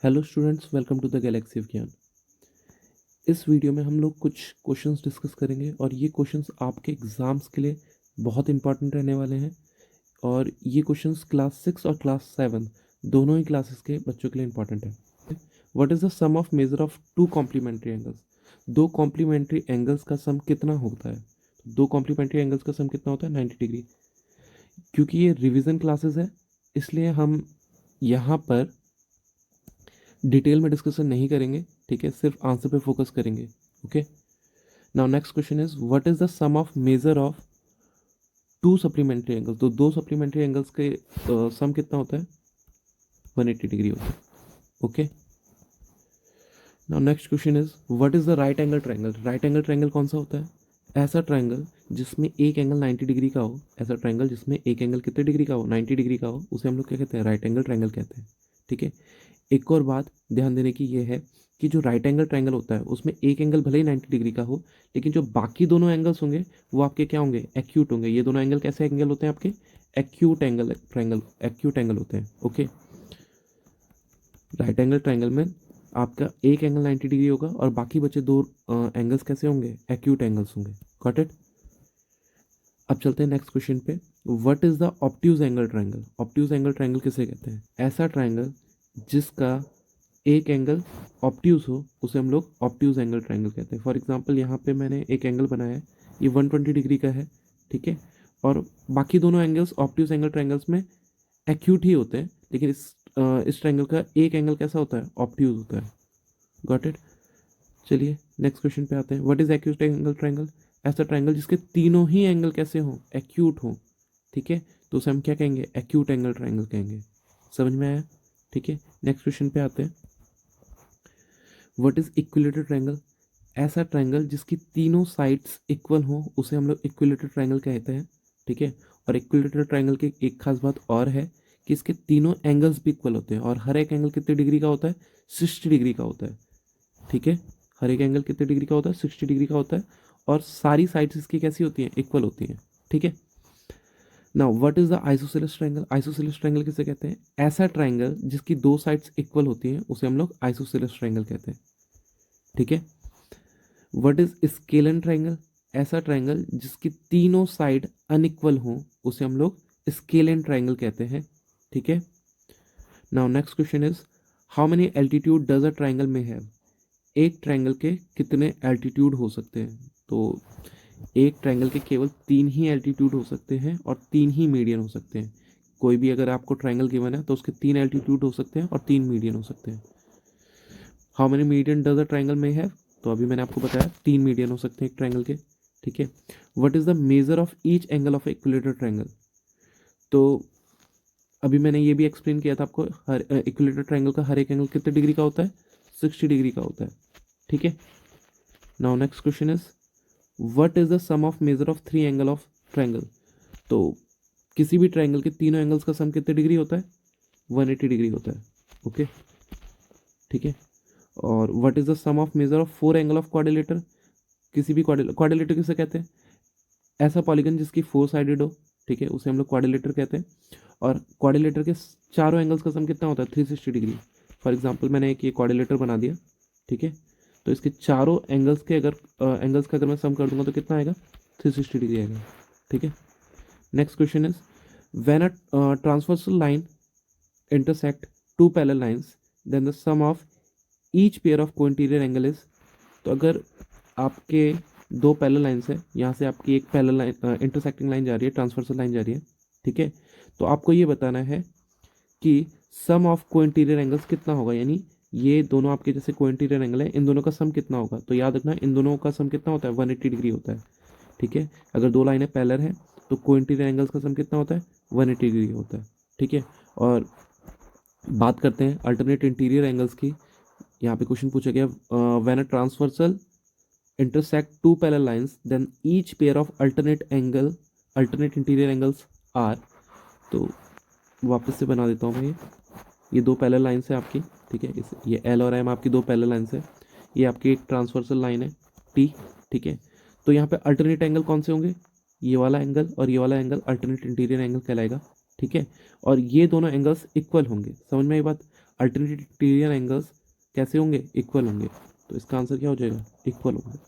Hello students, welcome to the galaxy of Gyan. इस video में हम लोग कुछ क्वेश्चंस डिस्कस करेंगे और ये क्वेश्चंस आपके एग्ज़ाम्स के लिए बहुत इंपॉर्टेंट रहने वाले हैं। और ये क्वेश्चंस क्लास 6 और क्लास 7 दोनों ही क्लासेस के बच्चों के लिए इंपॉर्टेंट है। What is the sum of measure of two complementary angles? दो कॉम्प्लीमेंट्री एंगल्स का सम कितना होता है? दो कॉम्प्लीमेंट्री एंगल्स का सम कितना होता है? 90 डिग्री। क्योंकि ये रिवीजन क्लासेस है, इसलिए हम यहाँ पर डिटेल में डिस्कशन नहीं करेंगे, ठीक है, सिर्फ आंसर पे फोकस करेंगे। Okay, now next question is what is the sum of measure of two supplementary angles? तो दो सप्लीमेंट्री एंगल्स के सम कितना होता है? 180 डिग्री होता है। Okay, now next question is what is the right angle triangle? Right angle triangle कौन सा होता है? ऐसा ट्रायंगल जिसमें एक एंगल 90 डिग्री का हो। ऐसा ट्रायंगल जिसमें एक एंगल कितने डिग्री का हो? 90 डिग्री का हो, उसे हम लोग क्या कहते हैं? राइट एंगल ट्रायंगल कहते हैं। ठीक है, एक और बात ध्यान देने की ये है कि जो राइट एंगल ट्रायंगल होता है उसमें एक एंगल भले ही 90 डिग्री का हो, लेकिन जो बाकी दोनों एंगल्स होंगे वो आपके क्या होंगे? एक्यूट होंगे। ये दोनों एंगल कैसे एंगल होते हैं आपके? Acute angle triangle, acute angle होते हैं। ओके, राइट एंगल ट्रायंगल में आपका एक एंगल 90 डिग्री होगा और बाकी बचे दो एंगल्स कैसे होंगे? एक्यूट एंगल्स होंगे। Got it? अब चलते हैं नेक्स्ट क्वेश्चन पे। What is the obtuse angle triangle? Obtuse angle triangle किसे कहते हैं? ऐसा ट्रायंगल जिसका एक एंगल ऑब्ट्यूज हो उसे हम लोग ऑब्ट्यूज एंगल ट्रायंगल कहते हैं। फॉर एग्जांपल यहाँ पे मैंने एक एंगल बनाया है, ये 120 डिग्री का है, ठीक है, और बाकी दोनों एंगल्स ऑब्ट्यूज एंगल ट्रायंगल्स में एक्यूट ही होते हैं, लेकिन इस ट्रायंगल का एक एंगल कैसा होता है? ऑब्ट्यूज होता है। Got it? चलिए नेक्स्ट क्वेश्चन पे आते हैं। What is acute angle triangle? ऐसा ट्रायंगल जिसके तीनों ही एंगल कैसे हों? एक्यूट हों। ठीक है, तो उसे हम क्या कहेंगे? एक्यूट एंगल ट्रायंगल कहेंगे। समझ में आया? ठीक है, नेक्स्ट क्वेश्चन पे आते हैं। What is equilateral triangle? ऐसा ट्रायंगल जिसकी तीनों साइड्स इक्वल हो उसे हम लोग इक्विलेटरल ट्रायंगल कहते हैं। ठीक है, और इक्विलेटरल ट्रायंगल की एक खास बात और है कि इसके तीनों एंगल्स भी इक्वल होते हैं और हर एक एंगल कितने डिग्री का होता है? 60 डिग्री का होता है। ठीक है, हर एक एंगल कितने डिग्री का होता है? 60 डिग्री का होता है, और सारी साइड्स इसकी कैसी होती हैं? इक्वल होती हैं। ठीक है, now what is the isosceles triangle? Isosceles triangle किसे कहते हैं? ऐसा ट्रायंगल जिसकी दो साइड्स इक्वल होती हैं उसे हम लोग आइसोसेलेस ट्रायंगल कहते हैं। ठीक है, व्हाट इज स्केलन ट्रायंगल? ऐसा ट्रायंगल जिसकी तीनों साइड अनइक्वल हों उसे हम लोग स्केलन ट्रायंगल कहते हैं। ठीक है, now next question is how many altitude does a triangle में हैव? एक ट्रायंगल के कितने एल्टीट्यूड हो सकते हैं? तो एक ट्रायंगल के केवल तीन ही एल्टीट्यूड हो सकते हैं और तीन ही मीडियन हो सकते हैं। कोई भी अगर आपको ट्रायंगल गिवन है तो उसके तीन एल्टीट्यूड हो सकते हैं और तीन मीडियन हो सकते हैं। How many median does a triangle में हैव? तो अभी मैंने आपको बताया तीन मीडियन हो सकते हैं एक ट्रायंगल के। ठीक है, what is the measure of each angle of equilateral triangle? तो अभी मैंने ये भी एक्सप्लेन किया था आपको, हर इक्विलेटरल ट्रायंगल का हर एक एंगल कितने डिग्री का होता है? 60 डिग्री का होता है। ठीक है, now next question is what is the sum of measure of three angle of triangle? तो किसी भी ट्रायंगल के तीनों एंगल्स का सम कितने डिग्री होता है? 180 डिग्री होता है। ओके, ठीक है, और what is the sum of measure of four angle of quadrilateral? किसी भी क्वाड्रिलेटर किसे कहते हैं? ऐसा पॉलीगन जिसकी फोर साइडेड हो, ठीक है, उसे हम लोग क्वाड्रिलेटर कहते हैं। और क्वाड्रिलेटर के चारों एंगल्स का सम कितना होता है? 360 डिग्री। फॉर एग्जांपल मैंने एक ये क्वाड्रिलेटर बना दिया, ठीक है, तो इसके चारों एंगल्स के अगर मैं सम कर दूंगा तो कितना आएगा? 360 डिग्री आएगा। ठीक है, next question is when a transversal line intersect two parallel lines then the sum of each pair of co-interior angle is? तो अगर आपके दो पैरेलल लाइन्स है, यहाँ से आपकी एक पैरेलल लाइन इंटरसेक्टिंग लाइन जा रही है, ट्रांसवर्सल लाइन जा रही है, ठीक है, तो आपको ये बताना है कि सम ऑफ को इंटीरियर एंगल्स कितना होगा। यानी ये दोनों आपके जैसे को इंटीरियर एंगल है, इन दोनों का सम कितना होगा? तो याद रखना इन दोनों का सम कितना होता है? 180 डिग्री होता है। ठीक है, अगर दो लाइनें पैरेलल हैं तो को इंटीरियर एंगल्स का सम कितना होता है? 180 डिग्री होता है। ठीक है, और बात करते हैं अल्टरनेट इंटीरियर एंगल्स की। यहाँ पे क्वेश्चन पूछा गया when a transversal intersect two parallel lines then each pair of alternate interior angles are। तो वापस से बना देता हूँ मैं ये दो पैरेलल लाइन्स है आपकी, ठीक है, ये एल और एम आपकी दो पैरेलल लाइन्स है, ये आपकी एक ट्रांसवर्सल लाइन है टी। ठीक है, तो यहाँ पे अल्टरनेट एंगल कौन से होंगे? ये वाला एंगल और ये वाला एंगल अल्टरनेट इंटीरियर एंगल कहलाएगा। ठीक है, और ये दोनों एंगल्स इक्वल होंगे। समझ में आई बात? अल्टरनेट इंटीरियर एंगल्स कैसे होंगे, इक्वल होंगे। तो इसका आंसर क्या हो जाएगा, इक्वल होंगे।